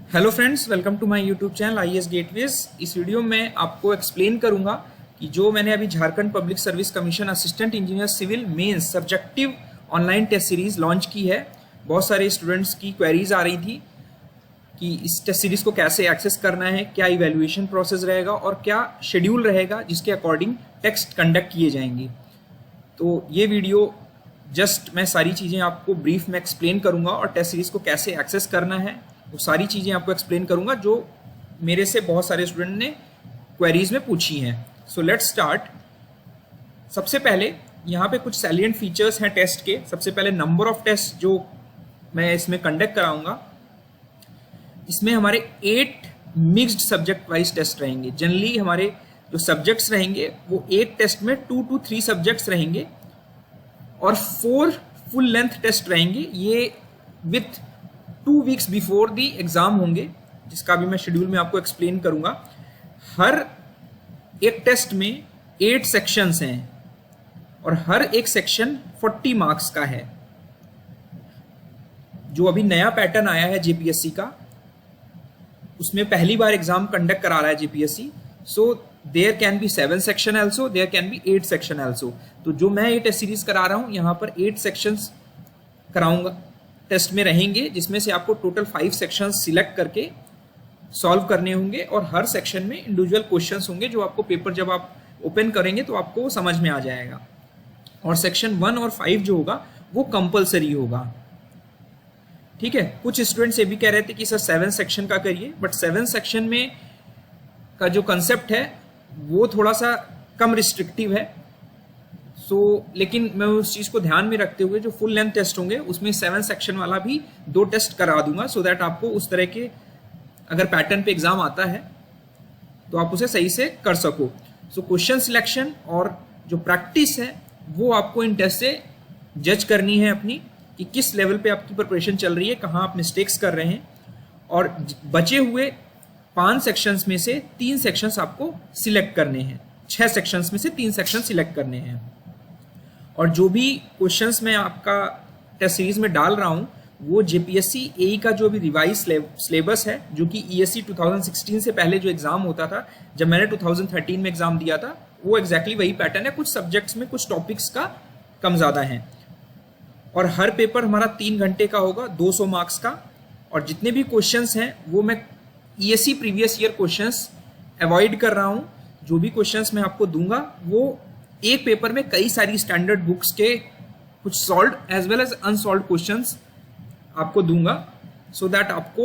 Hello friends, welcome to my YouTube channel IAS gateways. इस video में आपको explain करूंगा कि जो मैंने अभी Jharkhand public service commission assistant engineer civil mains subjective online test series launch की है। बहुत सारे स्टूडेंट्स की क्वेरीज आ रही थी कि इस टेस्ट सीरीज को कैसे एक्सेस करना है, क्या इवैल्यूएशन प्रोसेस रहेगा और क्या शेड्यूल रहेगा जिसके अकॉर्डिंग टेस्ट कंडक्ट किए जाएंगे। तो ये वीडियो जस्ट मैं सारी चीज़ें आपको ब्रीफ में एक्सप्लेन करूंगा और टेस्ट सीरीज को कैसे एक्सेस करना है वो सारी चीज़ें आपको एक्सप्लेन करूंगा जो मेरे से बहुत सारे स्टूडेंट ने क्वेरीज में पूछी हैं। So let's start. सबसे पहले यहाँ पे कुछ सैलिएंट फीचर्स हैं टेस्ट के। सबसे पहले नंबर ऑफ टेस्ट जो मैं इसमें कंडक्ट कराऊंगा, इसमें हमारे 8 मिक्स्ड सब्जेक्ट वाइज टेस्ट रहेंगे। जनरली हमारे जो सब्जेक्ट्स रहेंगे वो एक टेस्ट में 2 to 3 सब्जेक्ट्स रहेंगे और 4 फुल लेंथ टेस्ट रहेंगे। ये with 2 weeks before the exam होंगे, जिसका भी मैं शेड्यूल में आपको एक्सप्लेन करूंगा। हर एक टेस्ट में 8 सेक्शंस हैं और हर एक सेक्शन 40 मार्क्स का है। जो अभी नया पैटर्न आया है जेपीएससी का, उसमें पहली बार एग्जाम कंडक्ट करा रहा है JPSC. So there can be 7 section also, there can be 8 section also. तो जो मैं ये टेस्ट सीरीज करा रहा हूं, यहाँ पर 8 सेक्शंस कराऊंगा, टेस्ट में रहेंगे, जिसमें से आपको टोटल 5 सेक्शंस सिलेक्ट करके सॉल्व करने होंगे और हर सेक्शन में इंडिविजुअल क्वेश्चंस होंगे जो आपको पेपर जब आप ओपन करेंगे तो आपको समझ में आ जाएगा। और सेक्शन 1 और 5 जो होगा वो कंपलसरी होगा। ठीक है, कुछ स्टूडेंट्स ये भी कह रहे थे कि सर 7 सेक्शन का करिए, बट 7 सेक्शन में का जो कंसेप्ट है वो थोड़ा सा कम रिस्ट्रिक्टिव है। लेकिन मैं उस चीज़ को ध्यान में रखते हुए जो फुल लेंथ टेस्ट होंगे उसमें 7 सेक्शन वाला भी 2 टेस्ट करा दूंगा, सो दैट आपको उस तरह के अगर पैटर्न पे एग्जाम आता है तो आप उसे सही से कर सको। सो क्वेश्चन सिलेक्शन और जो प्रैक्टिस है वो आपको इन टेस्ट से जज करनी है अपनी, कि किस लेवल पे आपकी प्रिपरेशन चल रही है, कहाँ आप मिस्टेक्स कर रहे हैं। और बचे हुए 5 सेक्शंस में से 3 सेक्शंस आपको सिलेक्ट करने हैं। 6 सेक्शंस में से 3 सेक्शन सिलेक्ट करने हैं। और जो भी क्वेश्चंस मैं आपका टेस्ट सीरीज में डाल रहा हूँ वो जेपीएससी एई का जो भी रिवाइज सिलेबस है, जो कि ईएससी 2016 से पहले जो एग्जाम होता था, जब मैंने 2013 में एग्जाम दिया था, वो एग्जैक्टली वही पैटर्न है। कुछ सब्जेक्ट्स में कुछ टॉपिक्स का कम ज़्यादा है। और हर पेपर हमारा 3 घंटे का होगा, 200 मार्क्स का। और जितने भी क्वेश्चंस हैं वो मैं ESC previous year questions avoid कर रहा हूँ। जो भी क्वेश्चंस मैं आपको दूंगा वो एक पेपर में कई सारी स्टैंडर्ड बुक्स के कुछ solved as well as unsolved questions आपको दूंगा, सो दैट आपको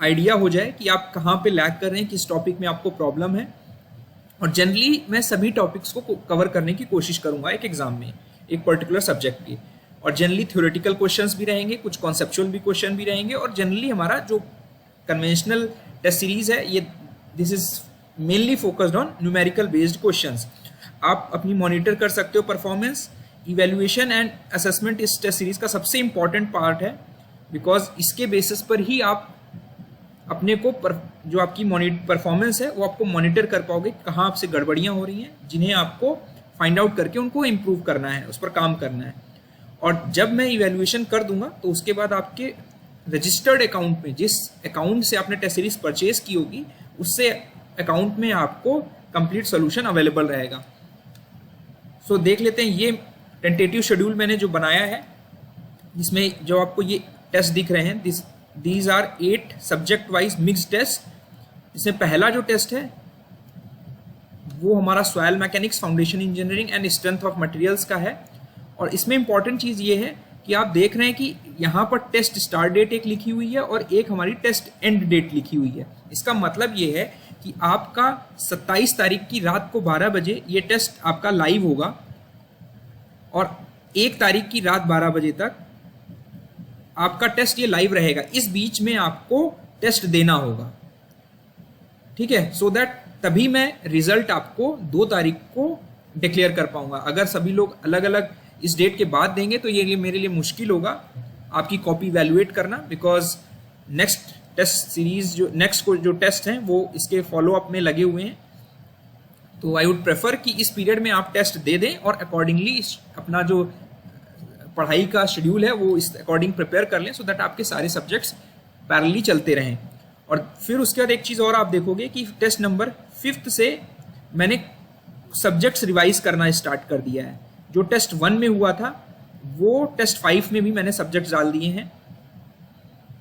आइडिया हो जाए कि आप कहाँ पे लैग कर रहे हैं, किस टॉपिक में आपको प्रॉब्लम है। और जनरली मैं सभी टॉपिक्स को कवर करने की कोशिश करूंगा एक एग्जाम में, एक पर्टिकुलर सब्जेक्ट की। और जनरली थ्योरेटिकल क्वेश्चंस भी रहेंगे, कुछ कॉन्सेप्चुअल भी क्वेश्चन भी रहेंगे। और जनरली हमारा जो कन्वेंशनल टेस्ट सीरीज है ये this is mainly focused on numerical based questions. आप अपनी मॉनिटर कर सकते हो परफॉर्मेंस। इवैल्यूएशन एंड असेसमेंट इस टेस्ट सीरीज का सबसे इंपॉर्टेंट पार्ट है, बिकॉज इसके बेसिस पर ही आप अपने को जो आपकी परफॉर्मेंस है वो आपको मॉनिटर कर पाओगे, कहाँ आपसे गड़बड़ियाँ हो रही हैं, जिन्हें आपको फाइंड आउट करके उनको इम्प्रूव करना है, उस पर काम करना है। और जब मैं इवैल्यूएशन कर दूंगा तो उसके बाद आपके रजिस्टर्ड अकाउंट में, जिस अकाउंट से आपने टेस्ट सीरीज परचेज की होगी, उससे अकाउंट में आपको कंप्लीट सोल्यूशन अवेलेबल रहेगा। सो देख लेते हैं ये टेंटेटिव शेड्यूल मैंने जो बनाया है, जिसमें जो आपको ये टेस्ट दिख रहे हैं, these are 8 subject wise mixed test. इसमें पहला जो टेस्ट है वो हमारा soil mechanics, foundation engineering and strength of materials का है। और इसमें इंपॉर्टेंट चीज़ ये है कि आप देख रहे हैं कि यहाँ पर टेस्ट स्टार्ट डेट एक लिखी हुई है और एक हमारी टेस्ट एंड डेट लिखी हुई है। इसका मतलब ये है कि आपका 27 तारीख की रात को 12 बजे ये टेस्ट आपका लाइव होगा और 1 तारीख की रात 12 बजे तक आपका टेस्ट ये लाइव रहेगा। इस बीच में आपको टेस्ट देना होगा, ठीक है, सो दैट तभी मैं रिजल्ट आपको 2 तारीख को डिक्लेयर कर पाऊंगा। अगर सभी लोग अलग अलग इस डेट के बाद देंगे तो ये मेरे लिए मुश्किल होगा आपकी कॉपी इवैल्यूएट करना, बिकॉज नेक्स्ट टेस्ट सीरीज जो नेक्स्ट जो टेस्ट हैं वो इसके फॉलोअप में लगे हुए हैं। तो आई वुड प्रेफर कि इस पीरियड में आप टेस्ट दे दें और अकॉर्डिंगली अपना जो पढ़ाई का शेड्यूल है वो इस अकॉर्डिंग प्रिपेयर कर लें, सो दैट आपके सारे सब्जेक्ट्स पैरेलली चलते रहें। और फिर उसके बाद एक चीज़ और आप देखोगे कि टेस्ट नंबर 5 से मैंने सब्जेक्ट्स रिवाइज करना स्टार्ट कर दिया है। जो टेस्ट 1 में हुआ था वो टेस्ट 5 में भी मैंने सब्जेक्ट्स डाल दिए हैं,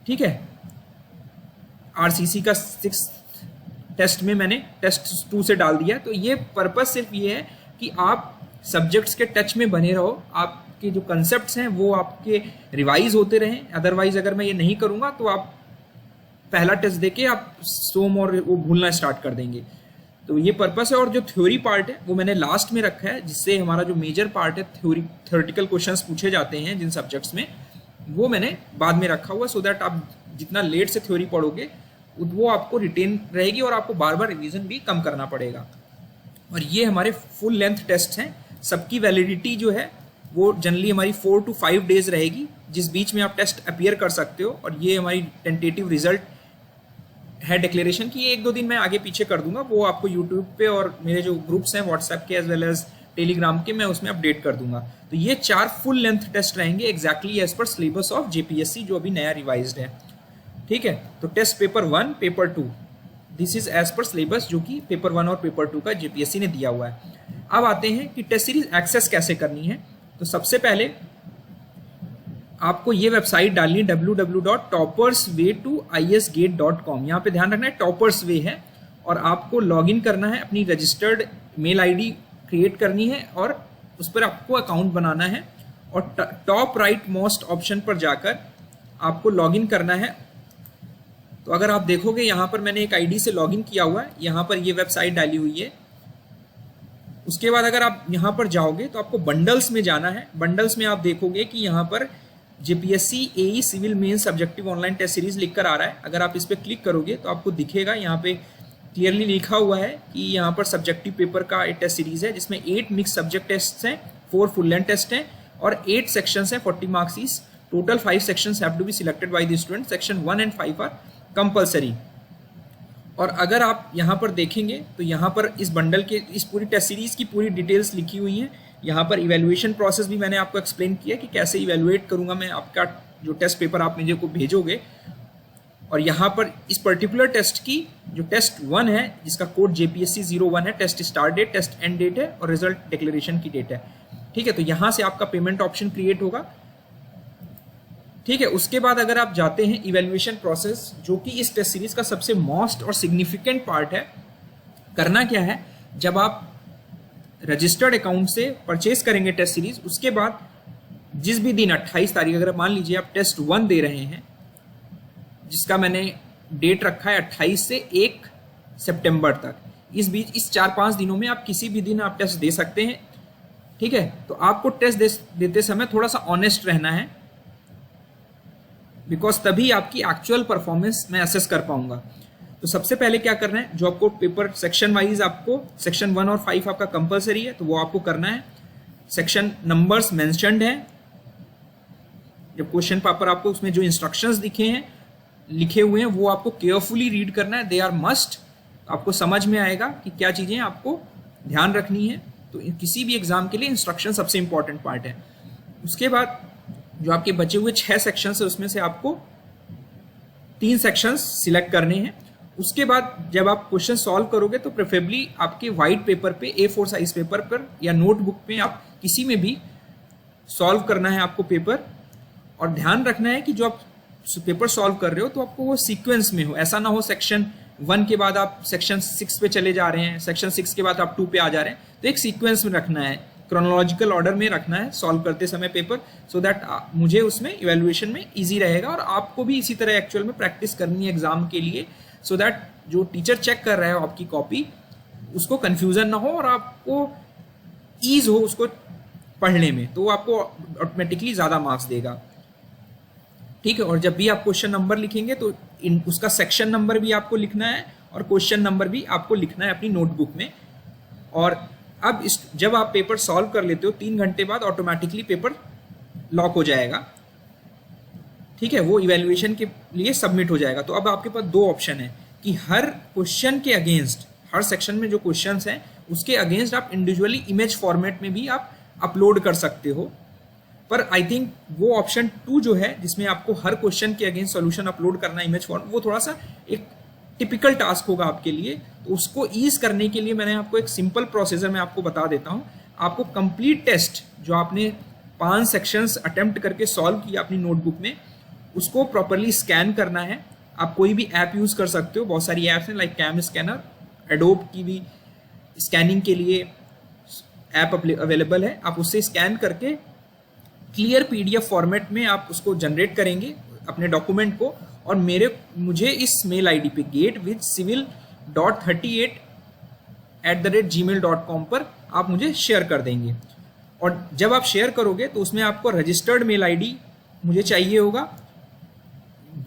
ठीक है। आरसीसी का 6 टेस्ट में मैंने टेस्ट 2 से डाल दिया। तो ये पर्पस सिर्फ ये है कि आप सब्जेक्ट्स के टच में बने रहो, आपके जो कंसेप्ट्स हैं वो आपके रिवाइज होते रहें। अदरवाइज अगर मैं ये नहीं करूँगा तो आप पहला टेस्ट देके आप सोम और वो भूलना स्टार्ट कर देंगे। तो ये पर्पस है। और जो थ्योरी पार्ट है वो मैंने लास्ट में रखा है, जिससे हमारा जो मेजर पार्ट है थ्योरेटिकल क्वेश्चंस पूछे जाते हैं जिन सब्जेक्ट्स में, वो मैंने बाद में रखा हुआ, सो दैट आप जितना लेट से थ्योरी पढ़ोगे वो आपको रिटेन रहेगी और आपको बार बार रिवीजन भी कम करना पड़ेगा। और ये हमारे फुल लेंथ टेस्ट हैं। सबकी वैलिडिटी जो है वो जनरली हमारी 4 to 5 डेज रहेगी, जिस बीच में आप टेस्ट अपीयर कर सकते हो। और ये हमारी टेंटेटिव रिजल्ट है डिक्लेरेशन की। ये 1-2 दिन मैं आगे पीछे कर दूंगा, वो आपको यूट्यूब पे और मेरे जो ग्रुप्स हैं व्हाट्सएप के एज वेल एज टेलीग्राम के, मैं उसमें अपडेट कर दूंगा। तो ये 4 फुल लेंथ टेस्ट रहेंगे exactly as per syllabus of JPSC, जो अभी नया रिवाइज्ड है, ठीक है। तो test paper 1, paper 2, this is as per syllabus जो कि पेपर 1 और पेपर 2 का जेपीएससी ने दिया हुआ है। अब आते हैं कि टेस्ट सीरीज एक्सेस कैसे करनी है। तो सबसे पहले आपको ये वेबसाइट डालनी है www.toppersway2isgate.com। यहाँ पे ध्यान रखना है टॉपर्स वे है, और आपको लॉगिन करना है, अपनी रजिस्टर्ड मेल आईडी क्रिएट करनी है और उस पर आपको अकाउंट बनाना है। और टॉप राइट मोस्ट ऑप्शन पर जाकर आपको लॉगिन करना है। तो अगर आप देखोगे यहाँ पर मैंने एक आईडी से लॉगिन किया हुआ है, यहाँ पर ये वेबसाइट डाली हुई है। उसके बाद अगर आप यहाँ पर जाओगे तो आपको बंडल्स में जाना है। बंडल्स में आप देखोगे कि यहाँ पर JPSC AE civil main subjective online test series लिखकर आ रहा है। अगर आप इस पर क्लिक करोगे तो आपको दिखेगा, यहाँ पे क्लियरली लिखा हुआ है कि यहाँ पर सब्जेक्टिव पेपर का एक टेस्ट सीरीज है, जिसमें 8 मिक्स सब्जेक्ट टेस्ट हैं, 4 फुल लेंथ टेस्ट हैं और 8 सेक्शंस हैं, 40 marks each. Total 5 sections have to be selected by the student. Section 1 and 5 are compulsory. और अगर आप यहाँ पर देखेंगे तो यहाँ पर इस बंडल के इस पूरी टेस्ट सीरीज की पूरी डिटेल्स लिखी हुई हैं। यहाँ पर इवैल्यूएशन प्रोसेस भी मैंने आपको एक्सप्लेन किया कि कैसे इवैल्यूएट करूँगा मैं आपका जो टेस्ट पेपर आप मुझे को भेजोगे। और यहाँ पर इस पर्टिकुलर टेस्ट की जो टेस्ट 1 है, जिसका कोड JPSC 01 है, test start date, test end date है और रिजल्ट डिक्लेरेशन की डेट है, ठीक है। तो यहाँ से आपका पेमेंट ऑप्शन क्रिएट होगा, ठीक है। उसके बाद अगर आप जाते हैं इवैल्यूएशन प्रोसेस, जो कि इस टेस्ट सीरीज का सबसे मोस्ट और सिग्निफिकेंट पार्ट है। करना क्या है, जब आप रजिस्टर्ड अकाउंट से परचेज करेंगे टेस्ट सीरीज, उसके बाद जिस भी दिन 28 तारीख, अगर मान लीजिए आप टेस्ट 1 दे रहे हैं, जिसका मैंने डेट रखा है 28 से 1 सितंबर तक, इस बीच इस 4-5 दिनों में आप किसी भी दिन आप टेस्ट दे सकते हैं, ठीक है। तो आपको टेस्ट देते समय थोड़ा सा ऑनेस्ट रहना है, बिकॉज तभी आपकी एक्चुअल परफॉर्मेंस मैं असेस कर पाऊंगा। तो सबसे पहले क्या करना है, जो आपको पेपर सेक्शन वाइज, आपको सेक्शन 1 और 5 आपका कंपलसरी है, तो वो आपको करना है। सेक्शन नंबर्स मेंशन्ड है, जब क्वेश्चन पेपर आपको उसमें जो इंस्ट्रक्शंस लिखे हुए हैं वो आपको केयरफुली रीड करना है, दे आर मस्ट। आपको समझ में आएगा कि क्या चीजें आपको ध्यान रखनी है। तो किसी भी एग्जाम के लिए इंस्ट्रक्शन सबसे इंपॉर्टेंट पार्ट है। उसके बाद जो आपके बचे हुए 6 सेक्शंस है, उसमें से आपको 3 सेक्शंस सिलेक्ट करने हैं। उसके बाद जब आप क्वेश्चन सॉल्व करोगे तो प्रेफरेबली आपके वाइट पेपर पे, A4 साइज पेपर पर या नोटबुक पे, आप किसी में भी सॉल्व करना है आपको पेपर। और ध्यान रखना है कि जो आप पेपर सॉल्व कर रहे हो तो आपको वो सीक्वेंस में हो। ऐसा ना हो सेक्शन 1 के बाद आप सेक्शन 6 पे चले जा रहे हैं, सेक्शन 6 के बाद आप 2 पे आ जा रहे हैं। तो एक सीक्वेंस में रखना है, क्रोनोलॉजिकल ऑर्डर में रखना है सॉल्व करते समय पेपर, सो दैट मुझे उसमें इवैल्यूएशन में इजी रहेगा। और आपको भी इसी तरह एक्चुअल में प्रैक्टिस करनी है एग्जाम के लिए, सो दैट जो टीचर चेक कर रहा है आपकी कॉपी, उसको कंफ्यूजन ना हो और आपको ईज हो उसको पढ़ने में, तो वो आपको ऑटोमेटिकली ज़्यादा मार्क्स देगा, ठीक है। और जब भी आप क्वेश्चन नंबर लिखेंगे तो उसका सेक्शन नंबर भी आपको लिखना है और क्वेश्चन नंबर भी आपको लिखना है अपनी नोटबुक में। और अब जब आप पेपर सॉल्व कर लेते हो 3 घंटे बाद ऑटोमेटिकली पेपर लॉक हो जाएगा, ठीक है, वो इवैल्यूएशन के लिए सबमिट हो जाएगा। तो अब आपके पास 2 ऑप्शन है कि हर क्वेश्चन के अगेंस्ट, हर सेक्शन में जो क्वेश्चंस हैं उसके अगेंस्ट आप इंडिविजुअली इमेज फॉर्मेट में भी आप अपलोड कर सकते हो। पर आई थिंक वो ऑप्शन 2 जो है जिसमें आपको हर क्वेश्चन के अगेंस्ट सॉल्यूशन अपलोड करना इमेज फॉर्म, वो थोड़ा सा एक टिपिकल टास्क होगा आपके लिए। तो उसको ईज करने के लिए मैंने आपको एक सिंपल प्रोसीजर में आपको बता देता हूँ। आपको कंप्लीट टेस्ट जो आपने 5 सेक्शंस अटेम्प्ट करके सॉल्व किया अपनी नोटबुक में, उसको प्रॉपरली स्कैन करना है। आप कोई भी ऐप यूज़ कर सकते हो, बहुत सारी ऐप्स हैं लाइक कैम स्कैनर, एडोब की भी स्कैनिंग के लिए ऐप अवेलेबल है। आप उससे स्कैन करके क्लियर पीडीएफ फॉर्मेट में आप उसको जनरेट करेंगे अपने डॉक्यूमेंट को, और मुझे इस मेल आईडी पे gatewithcivil.38@gmail.com पर आप मुझे शेयर कर देंगे। और जब आप शेयर करोगे तो उसमें आपको रजिस्टर्ड मेल आईडी मुझे चाहिए होगा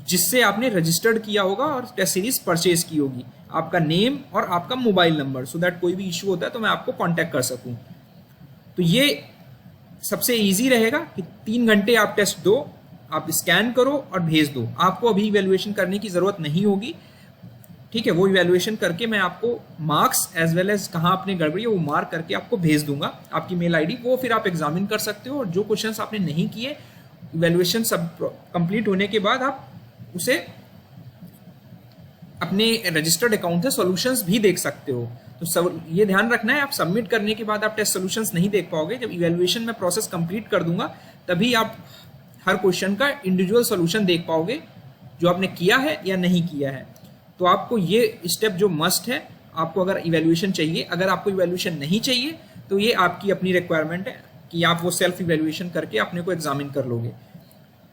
जिससे आपने रजिस्टर्ड किया होगा और टेस्ट सीरीज परचेज की होगी, आपका नेम और आपका मोबाइल नंबर, सो दैट कोई भी इश्यू होता है तो मैं आपको कांटेक्ट कर सकूं। तो ये सबसे इजी रहेगा कि 3 घंटे आप टेस्ट दो, आप स्कैन करो और भेज दो। आपको अभी इवैल्यूएशन करने की ज़रूरत नहीं होगी, ठीक है। वो इवैल्यूएशन करके मैं आपको मार्क्स एज वेल एज कहाँ आपने गड़बड़ी है वो मार्क करके आपको भेज दूंगा आपकी मेल आईडी, वो फिर आप एग्जामिन कर सकते हो। और जो क्वेश्चंस आपने नहीं किए, इवैल्यूएशन सब कंप्लीट होने के बाद आप उसे अपने रजिस्टर्ड अकाउंट से सॉल्यूशंस भी देख सकते हो। तो सब ये ध्यान रखना है, आप सबमिट करने के बाद आप टेस्ट सॉल्यूशंस नहीं देख पाओगे। जब इवैल्यूएशन में प्रोसेस कंप्लीट कर दूंगा तभी आप हर क्वेश्चन का इंडिविजुअल सॉल्यूशन देख पाओगे, जो आपने किया है या नहीं किया है। तो आपको ये स्टेप जो मस्ट है, आपको अगर इवैल्यूएशन चाहिए, अगर आपको इवैल्यूएशन नहीं चाहिए तो ये आपकी अपनी रिक्वायरमेंट है कि आप वो सेल्फ इवैल्यूएशन करके अपने को एग्जामिन कर लोगे,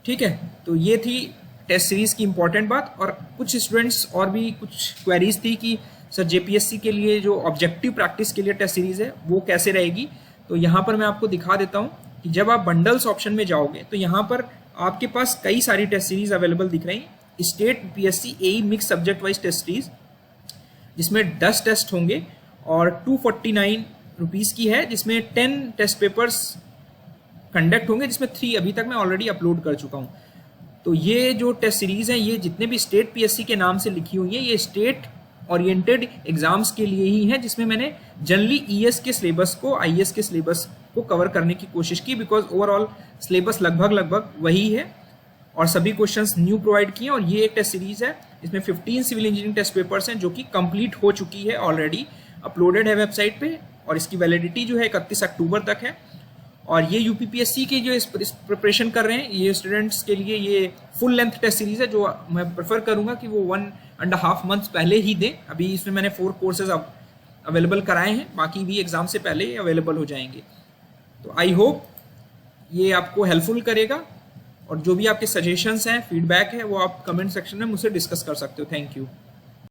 ठीक है। तो ये थी टेस्ट सीरीज की इंपॉर्टेंट बात। और कुछ स्टूडेंट्स और भी कुछ क्वेरीज थी कि सर जेपीएससी के लिए जो ऑब्जेक्टिव प्रैक्टिस के लिए टेस्ट सीरीज है वो कैसे रहेगी। तो यहाँ पर मैं आपको दिखा देता हूँ कि जब आप बंडल्स ऑप्शन में जाओगे तो यहाँ पर आपके पास कई सारी टेस्ट सीरीज अवेलेबल दिख रही हैं। State PSC AE mix subject wise test series, जिसमें 10 टेस्ट होंगे और 249 रुपीज़ की है, जिसमें 10 टेस्ट पेपर्स कंडक्ट होंगे, जिसमें 3 अभी तक मैं ऑलरेडी अपलोड कर चुका हूँ। तो ये जो टेस्ट सीरीज हैं, ये जितने भी स्टेट पीएससी के नाम से लिखी हुई हैं, ये स्टेट ओरिएंटेड एग्जाम्स के लिए ही हैं, जिसमें मैंने जनरली ईएस के सिलेबस को, आईएएस के सिलेबस को कवर करने की कोशिश की, बिकॉज ओवरऑल सिलेबस लगभग वही है और सभी क्वेश्चंस न्यू प्रोवाइड किए। और ये एक टेस्ट सीरीज है, इसमें 15 सिविल इंजीनियरिंग टेस्ट पेपर्स हैं जो कि कंप्लीट हो चुकी है, ऑलरेडी अपलोडेड है वेबसाइट पे, और इसकी वैलिडिटी जो है 31 अक्टूबर तक है। और ये यूपीपीएससी के जो इस प्रिपरेशन कर रहे हैं, ये स्टूडेंट्स के लिए ये फुल लेंथ टेस्ट सीरीज है, जो मैं प्रेफर करूंगा कि वो 1.5 मंथ्स पहले ही दें। अभी इसमें मैंने 4 कोर्सेज अवेलेबल कराए हैं, बाकी भी एग्जाम से पहले अवेलेबल हो जाएंगे। तो आई होप ये आपको हेल्पफुल करेगा, और जो भी आपके सजेशंस हैं, फीडबैक है, वो आप कमेंट सेक्शन में मुझसे डिस्कस कर सकते हो। Thank you.